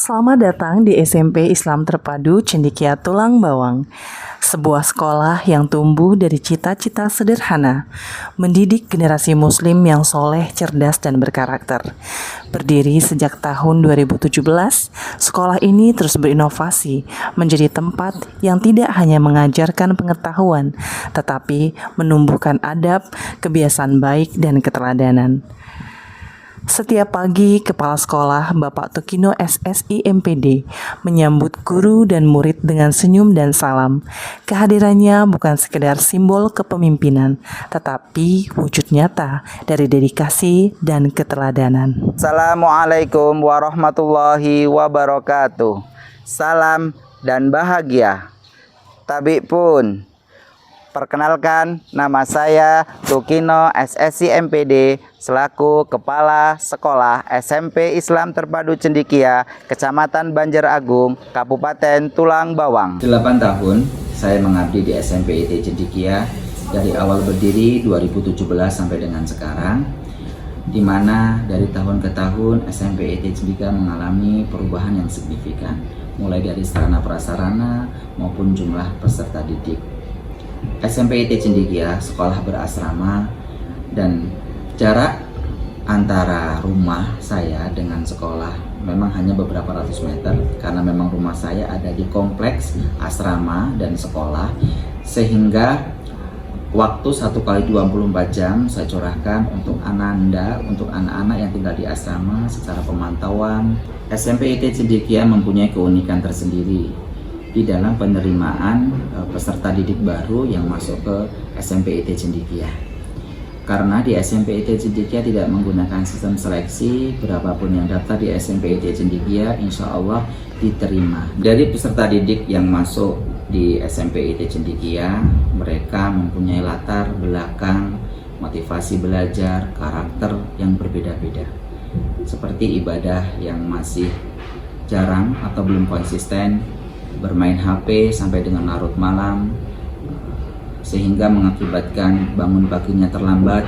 Selamat datang di SMP Islam Terpadu Cendekia Tulang Bawang, sebuah sekolah yang tumbuh dari cita-cita sederhana, mendidik generasi muslim yang soleh, cerdas, dan berkarakter. Berdiri sejak tahun 2017, sekolah ini terus berinovasi menjadi tempat yang tidak hanya mengajarkan pengetahuan, tetapi menumbuhkan adab, kebiasaan baik, dan keteladanan. Setiap pagi, Kepala Sekolah Bapak Tukino SSI MPD menyambut guru dan murid dengan senyum dan salam. Kehadirannya bukan sekedar simbol kepemimpinan, tetapi wujud nyata dari dedikasi dan keteladanan. Assalamualaikum warahmatullahi wabarakatuh. Salam dan bahagia. Tabik pun. Perkenalkan, nama saya Tukino SSI MPD selaku Kepala Sekolah SMP Islam Terpadu Cendekia, Kecamatan Banjaragung, Kabupaten Tulang Bawang. 8 tahun saya mengabdi di SMP IT Cendekia dari awal berdiri 2017 sampai dengan sekarang, di mana dari tahun ke tahun SMP IT Cendekia mengalami perubahan yang signifikan, mulai dari sarana prasarana maupun jumlah peserta didik. SMP IT Cendekia sekolah berasrama dan jarak antara rumah saya dengan sekolah memang hanya beberapa ratus meter, karena memang rumah saya ada di kompleks asrama dan sekolah, sehingga waktu 1x24 jam saya curahkan untuk anak-anak yang tinggal di asrama secara pemantauan. SMP IT Cendekia mempunyai keunikan tersendiri di dalam penerimaan peserta didik baru yang masuk ke SMP IT Cendekia. Karena di SMP IT Cendekia tidak menggunakan sistem seleksi, berapapun yang daftar di SMP IT Cendekia insya Allah diterima. Dari peserta didik yang masuk di SMP IT Cendekia, mereka mempunyai latar belakang, motivasi belajar, karakter yang berbeda-beda. Seperti ibadah yang masih jarang atau belum konsisten, bermain HP sampai dengan larut malam, sehingga mengakibatkan bangun paginya terlambat,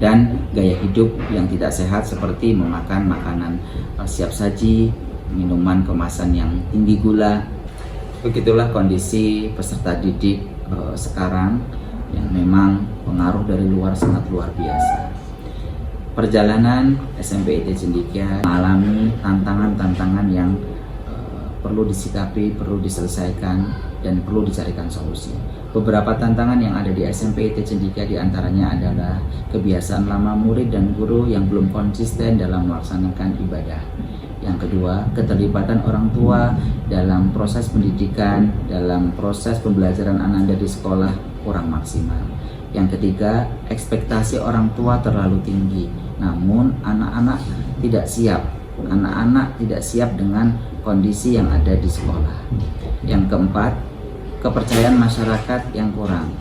dan gaya hidup yang tidak sehat seperti memakan makanan siap saji, minuman kemasan yang tinggi gula. Begitulah kondisi peserta didik sekarang yang memang pengaruh dari luar sangat luar biasa. Perjalanan SMP IT Cendekia mengalami tantangan-tantangan yang perlu disikapi, perlu diselesaikan, dan perlu dicarikan solusi. Beberapa tantangan yang ada di SMP IT Cendekia diantaranya adalah kebiasaan lama murid dan guru yang belum konsisten dalam melaksanakan ibadah. Yang kedua, keterlibatan orang tua dalam proses pendidikan, dalam proses pembelajaran anak di sekolah kurang maksimal. Yang ketiga, ekspektasi orang tua terlalu tinggi, namun anak-anak tidak siap. Anak-anak tidak siap dengan kondisi yang ada di sekolah. Yang keempat, kepercayaan masyarakat yang kurang.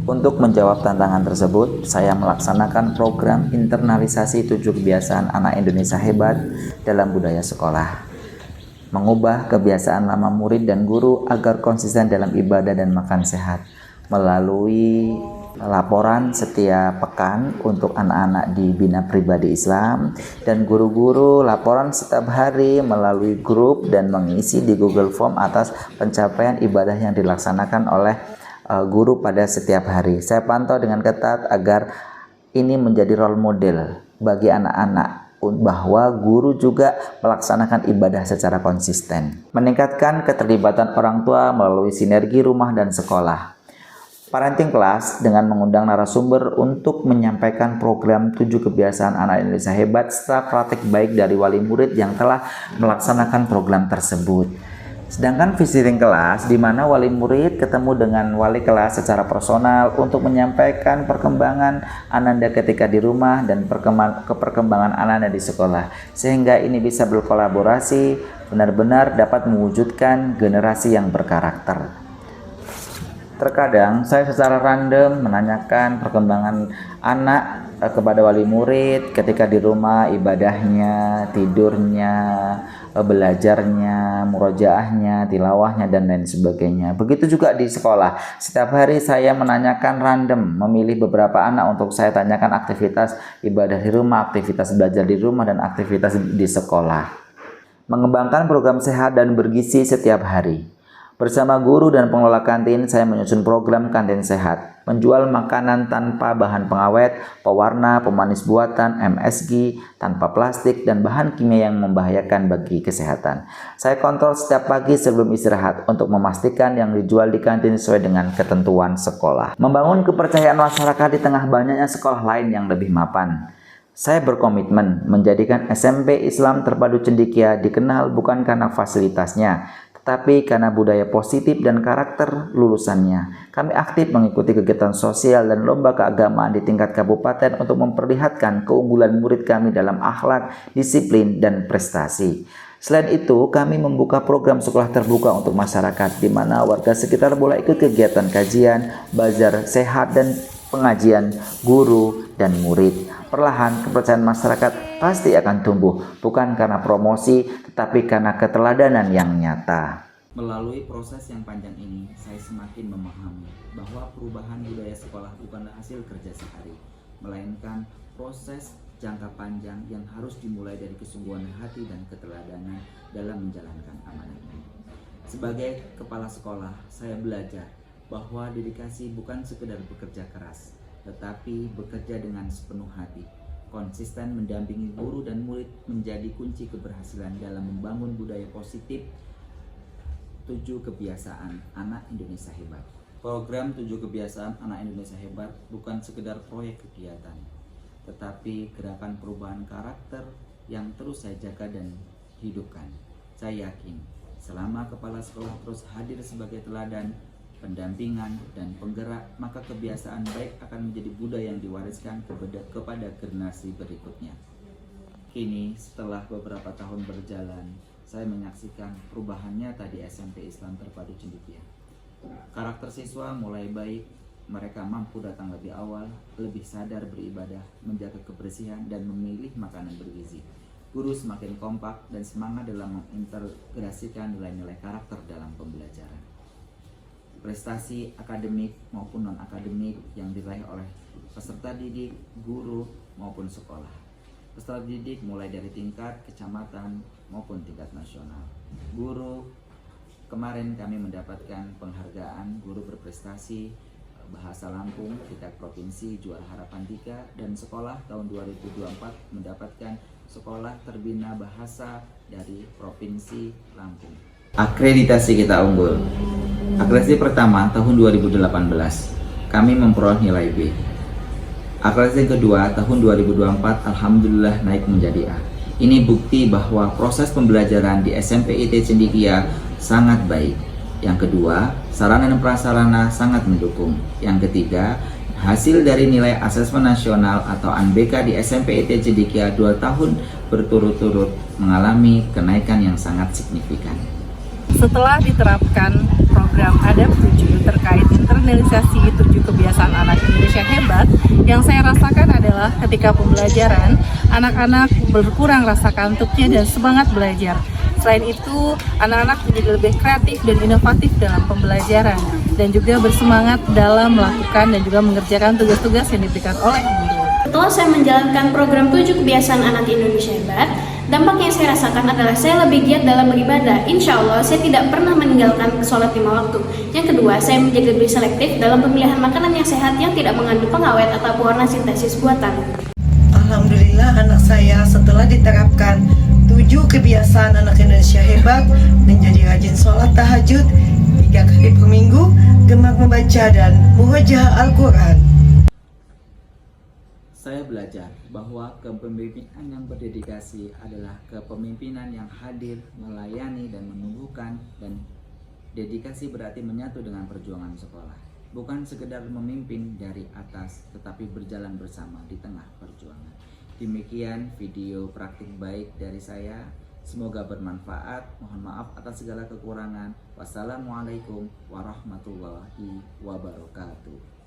Untuk menjawab tantangan tersebut, saya melaksanakan program internalisasi 7 kebiasaan anak Indonesia hebat dalam budaya sekolah. Mengubah kebiasaan lama murid dan guru agar konsisten dalam ibadah dan makan sehat melalui laporan setiap pekan untuk anak-anak di Bina Pribadi Islam, dan guru-guru laporan setiap hari melalui grup dan mengisi di Google Form atas pencapaian ibadah yang dilaksanakan oleh guru pada setiap hari. Saya pantau dengan ketat agar ini menjadi role model bagi anak-anak bahwa guru juga melaksanakan ibadah secara konsisten. Meningkatkan keterlibatan orang tua melalui sinergi rumah dan sekolah. Parenting Class dengan mengundang narasumber untuk menyampaikan program 7 kebiasaan anak Indonesia hebat serta praktik baik dari wali murid yang telah melaksanakan program tersebut. Sedangkan visiting kelas di mana wali murid ketemu dengan wali kelas secara personal untuk menyampaikan perkembangan Ananda ketika di rumah dan perkembangan Ananda di sekolah, sehingga ini bisa berkolaborasi benar-benar dapat mewujudkan generasi yang berkarakter. Terkadang saya secara random menanyakan perkembangan anak kepada wali murid ketika di rumah, ibadahnya, tidurnya, belajarnya, murojaahnya, tilawahnya, dan lain sebagainya. Begitu juga di sekolah. Setiap hari saya menanyakan random, memilih beberapa anak untuk saya tanyakan aktivitas ibadah di rumah, aktivitas belajar di rumah, dan aktivitas di sekolah. mengembangkan program sehat dan bergizi setiap hari. Bersama guru dan pengelola kantin, saya menyusun program kantin sehat, menjual makanan tanpa bahan pengawet, pewarna, pemanis buatan, MSG, tanpa plastik, dan bahan kimia yang membahayakan bagi kesehatan. Saya kontrol setiap pagi sebelum istirahat untuk memastikan yang dijual di kantin sesuai dengan ketentuan sekolah. Membangun kepercayaan masyarakat di tengah banyaknya sekolah lain yang lebih mapan. Saya berkomitmen menjadikan SMP Islam Terpadu Cendekia dikenal bukan karena fasilitasnya, tetapi karena budaya positif dan karakter lulusannya. Kami aktif mengikuti kegiatan sosial dan lomba keagamaan di tingkat kabupaten untuk memperlihatkan keunggulan murid kami dalam akhlak, disiplin, dan prestasi. Selain itu, kami membuka program sekolah terbuka untuk masyarakat, di mana warga sekitar boleh ikut kegiatan kajian, bazar sehat, dan pengajian guru dan murid. Perlahan kepercayaan masyarakat pasti akan tumbuh, bukan karena promosi, tetapi karena keteladanan yang nyata. Melalui proses yang panjang ini, saya semakin memahami bahwa perubahan budaya sekolah bukanlah hasil kerja sehari, melainkan proses jangka panjang yang harus dimulai dari kesungguhan hati dan keteladanan dalam menjalankan amanah ini. Sebagai kepala sekolah, saya belajar bahwa dedikasi bukan sekedar bekerja keras, tetapi bekerja dengan sepenuh hati. Konsisten mendampingi guru dan murid menjadi kunci keberhasilan dalam membangun budaya positif 7 kebiasaan anak Indonesia hebat. Program 7 kebiasaan anak Indonesia hebat bukan sekedar proyek kegiatan, tetapi gerakan perubahan karakter yang terus saya jaga dan hidupkan. Saya yakin selama kepala sekolah terus hadir sebagai teladan, pendampingan, dan penggerak, maka kebiasaan baik akan menjadi budaya yang diwariskan kepada generasi berikutnya. Kini, setelah beberapa tahun berjalan, saya menyaksikan perubahan nyata di SMP Islam Terpadu Cendekia. Karakter siswa mulai baik, mereka mampu datang lebih awal, lebih sadar beribadah, menjaga kebersihan, dan memilih makanan bergizi. Guru semakin kompak dan semangat dalam mengintegrasikan nilai-nilai karakter dalam pembelajaran. Prestasi akademik maupun non-akademik yang diraih oleh peserta didik, guru, maupun sekolah. Peserta didik mulai dari tingkat kecamatan maupun tingkat nasional. Guru, kemarin kami mendapatkan penghargaan guru berprestasi Bahasa Lampung tingkat provinsi juara harapan 3, dan sekolah tahun 2024 mendapatkan sekolah terbina bahasa dari Provinsi Lampung. Akreditasi kita unggul. Akreditasi pertama tahun 2018, kami memperoleh nilai B. Akreditasi kedua tahun 2024, alhamdulillah naik menjadi A. Ini bukti bahwa proses pembelajaran di SMP IT Cendekia sangat baik. Yang kedua, sarana dan prasarana sangat mendukung. Yang ketiga, hasil dari nilai asesmen nasional atau UNBK di SMP IT Cendekia 2 tahun berturut-turut mengalami kenaikan yang sangat signifikan. Setelah diterapkan program ADAP 7 terkait internalisasi 7 kebiasaan anak Indonesia hebat, yang saya rasakan adalah ketika pembelajaran, anak-anak berkurang rasa kantuknya dan semangat belajar. Selain itu, anak-anak menjadi lebih kreatif dan inovatif dalam pembelajaran, dan juga bersemangat dalam melakukan dan juga mengerjakan tugas-tugas yang diberikan oleh guru. Setelah saya menjalankan program 7 kebiasaan anak Indonesia hebat, dampak yang saya rasakan adalah saya lebih giat dalam beribadah. Insya Allah, saya tidak pernah meninggalkan sholat 5 waktu. Yang kedua, saya menjadi lebih selektif dalam pemilihan makanan yang sehat yang tidak mengandung pengawet atau pewarna sintesis buatan. Alhamdulillah, anak saya setelah diterapkan 7 kebiasaan anak Indonesia hebat menjadi rajin sholat tahajud 3 kali per minggu, gemar membaca dan muhajah Al-Quran. Saya belajar bahwa kepemimpinan yang berdedikasi adalah kepemimpinan yang hadir, melayani, dan menumbuhkan, dan dedikasi berarti menyatu dengan perjuangan sekolah. Bukan sekedar memimpin dari atas, tetapi berjalan bersama di tengah perjuangan. Demikian video praktik baik dari saya. Semoga bermanfaat. Mohon maaf atas segala kekurangan. Wassalamualaikum warahmatullahi wabarakatuh.